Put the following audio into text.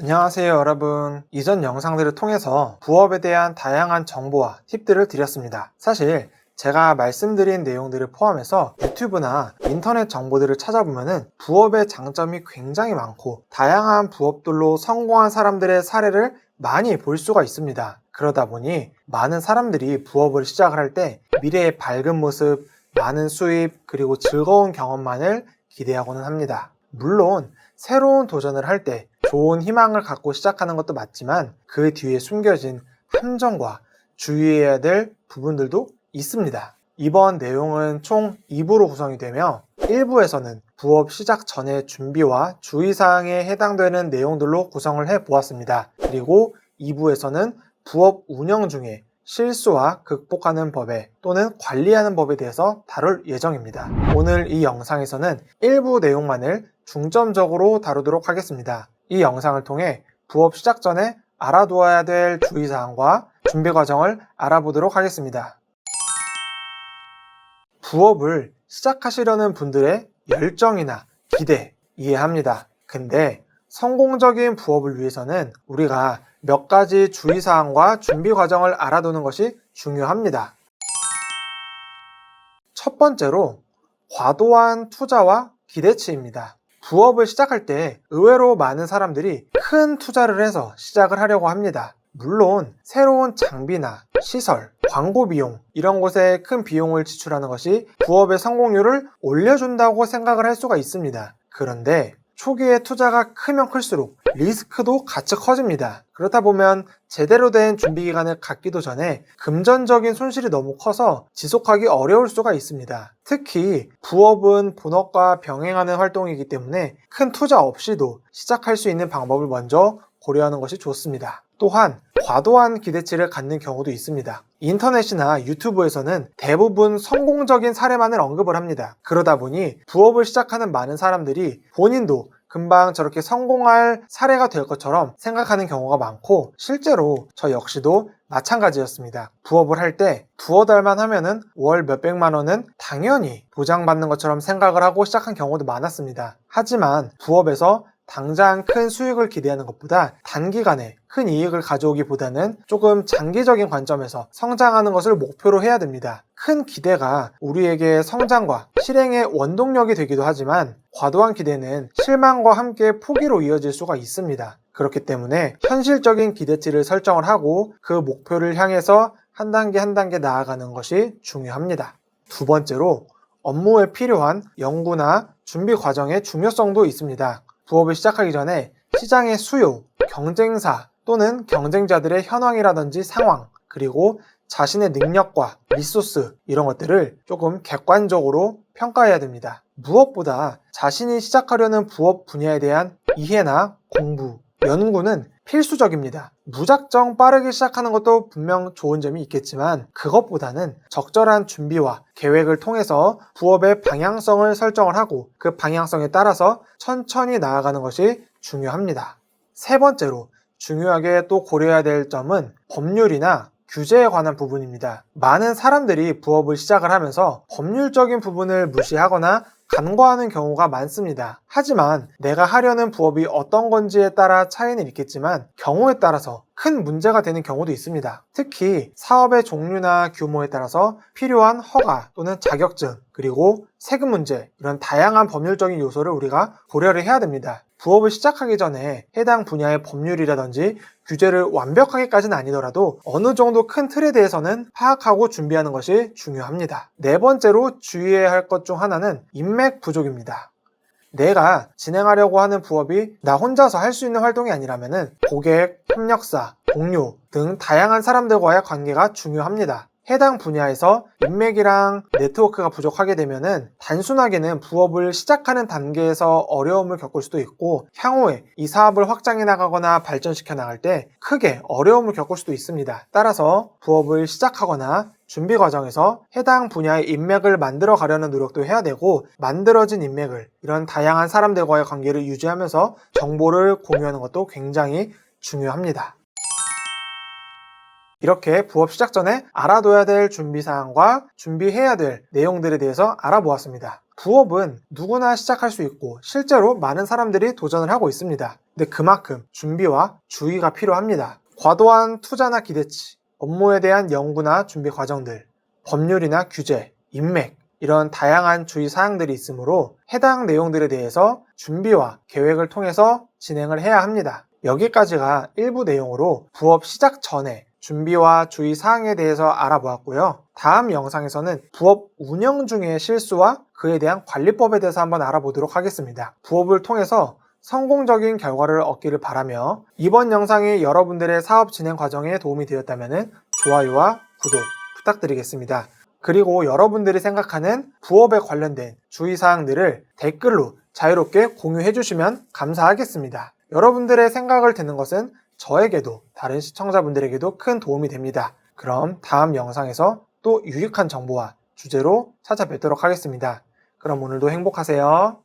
안녕하세요 여러분. 이전 영상들을 통해서 부업에 대한 다양한 정보와 팁들을 드렸습니다. 사실 제가 말씀드린 내용들을 포함해서 유튜브나 인터넷 정보들을 찾아보면 부업의 장점이 굉장히 많고 다양한 부업들로 성공한 사람들의 사례를 많이 볼 수가 있습니다. 그러다 보니 많은 사람들이 부업을 시작을 할 때 미래의 밝은 모습, 많은 수입, 그리고 즐거운 경험만을 기대하고는 합니다. 물론 새로운 도전을 할 때 좋은 희망을 갖고 시작하는 것도 맞지만 그 뒤에 숨겨진 함정과 주의해야 될 부분들도 있습니다. 이번 내용은 총 2부로 구성이 되며 1부에서는 부업 시작 전의 준비와 주의사항에 해당되는 내용들로 구성을 해 보았습니다. 그리고 2부에서는 부업 운영 중에 실수와 극복하는 법에 또는 관리하는 법에 대해서 다룰 예정입니다. 오늘 이 영상에서는 1부 내용만을 중점적으로 다루도록 하겠습니다. 이 영상을 통해 부업 시작 전에 알아두어야 될 주의사항과 준비 과정을 알아보도록 하겠습니다. 부업을 시작하시려는 분들의 열정이나 기대 이해합니다. 근데 성공적인 부업을 위해서는 우리가 몇 가지 주의사항과 준비 과정을 알아두는 것이 중요합니다. 첫 번째로 과도한 투자와 기대치입니다. 부업을 시작할 때 의외로 많은 사람들이 큰 투자를 해서 시작을 하려고 합니다. 물론 새로운 장비나 시설, 광고 비용 이런 곳에 큰 비용을 지출하는 것이 부업의 성공률을 올려준다고 생각을 할 수가 있습니다. 그런데 초기에 투자가 크면 클수록 리스크도 같이 커집니다. 그렇다 보면 제대로 된 준비 기간을 갖기도 전에 금전적인 손실이 너무 커서 지속하기 어려울 수가 있습니다. 특히 부업은 본업과 병행하는 활동이기 때문에 큰 투자 없이도 시작할 수 있는 방법을 먼저 고려하는 것이 좋습니다. 또한 과도한 기대치를 갖는 경우도 있습니다. 인터넷이나 유튜브에서는 대부분 성공적인 사례만을 언급을 합니다. 그러다 보니 부업을 시작하는 많은 사람들이 본인도 금방 저렇게 성공할 사례가 될 것처럼 생각하는 경우가 많고 실제로 저 역시도 마찬가지였습니다. 부업을 할 때 두어 달만 하면은 월 몇백만 원은 당연히 보장받는 것처럼 생각을 하고 시작한 경우도 많았습니다. 하지만 부업에서 당장 큰 수익을 기대하는 것보다 단기간에 큰 이익을 가져오기보다는 조금 장기적인 관점에서 성장하는 것을 목표로 해야 됩니다. 큰 기대가 우리에게 성장과 실행의 원동력이 되기도 하지만 과도한 기대는 실망과 함께 포기로 이어질 수가 있습니다. 그렇기 때문에 현실적인 기대치를 설정을 하고 그 목표를 향해서 한 단계 한 단계 나아가는 것이 중요합니다. 두 번째로 업무에 필요한 연구나 준비 과정의 중요성도 있습니다. 부업을 시작하기 전에 시장의 수요, 경쟁사 또는 경쟁자들의 현황이라든지 상황, 그리고 자신의 능력과 리소스 이런 것들을 조금 객관적으로 평가해야 됩니다. 무엇보다 자신이 시작하려는 부업 분야에 대한 이해나 공부, 연구는 필수적입니다. 무작정 빠르게 시작하는 것도 분명 좋은 점이 있겠지만 그것보다는 적절한 준비와 계획을 통해서 부업의 방향성을 설정을 하고 그 방향성에 따라서 천천히 나아가는 것이 중요합니다. 세 번째로 중요하게 또 고려해야 될 점은 법률이나 규제에 관한 부분입니다. 많은 사람들이 부업을 시작을 하면서 법률적인 부분을 무시하거나 간과하는 경우가 많습니다. 하지만 내가 하려는 부업이 어떤 건지에 따라 차이는 있겠지만 경우에 따라서 큰 문제가 되는 경우도 있습니다. 특히 사업의 종류나 규모에 따라서 필요한 허가 또는 자격증 그리고 세금 문제 이런 다양한 법률적인 요소를 우리가 고려를 해야 됩니다. 부업을 시작하기 전에 해당 분야의 법률이라든지 규제를 완벽하게까지는 아니더라도 어느 정도 큰 틀에 대해서는 파악하고 준비하는 것이 중요합니다. 네 번째로 주의해야 할 것 중 하나는 인맥 부족입니다. 내가 진행하려고 하는 부업이 나 혼자서 할 수 있는 활동이 아니라면 고객, 협력사, 동료 등 다양한 사람들과의 관계가 중요합니다. 해당 분야에서 인맥이랑 네트워크가 부족하게 되면은 단순하게는 부업을 시작하는 단계에서 어려움을 겪을 수도 있고 향후에 이 사업을 확장해 나가거나 발전시켜 나갈 때 크게 어려움을 겪을 수도 있습니다. 따라서 부업을 시작하거나 준비 과정에서 해당 분야의 인맥을 만들어 가려는 노력도 해야 되고 만들어진 인맥을 이런 다양한 사람들과의 관계를 유지하면서 정보를 공유하는 것도 굉장히 중요합니다. 이렇게 부업 시작 전에 알아둬야 될 준비사항과 준비해야 될 내용들에 대해서 알아보았습니다. 부업은 누구나 시작할 수 있고 실제로 많은 사람들이 도전을 하고 있습니다. 근데 그만큼 준비와 주의가 필요합니다. 과도한 투자나 기대치, 업무에 대한 연구나 준비 과정들, 법률이나 규제, 인맥, 이런 다양한 주의 사항들이 있으므로 해당 내용들에 대해서 준비와 계획을 통해서 진행을 해야 합니다. 여기까지가 일부 내용으로 부업 시작 전에 준비와 주의 사항에 대해서 알아보았고요. 다음 영상에서는 부업 운영 중의 실수와 그에 대한 관리법에 대해서 한번 알아보도록 하겠습니다. 부업을 통해서 성공적인 결과를 얻기를 바라며 이번 영상이 여러분들의 사업 진행 과정에 도움이 되었다면 좋아요와 구독 부탁드리겠습니다. 그리고 여러분들이 생각하는 부업에 관련된 주의사항들을 댓글로 자유롭게 공유해 주시면 감사하겠습니다. 여러분들의 생각을 듣는 것은 저에게도 다른 시청자분들에게도 큰 도움이 됩니다. 그럼 다음 영상에서 또 유익한 정보와 주제로 찾아뵙도록 하겠습니다. 그럼 오늘도 행복하세요.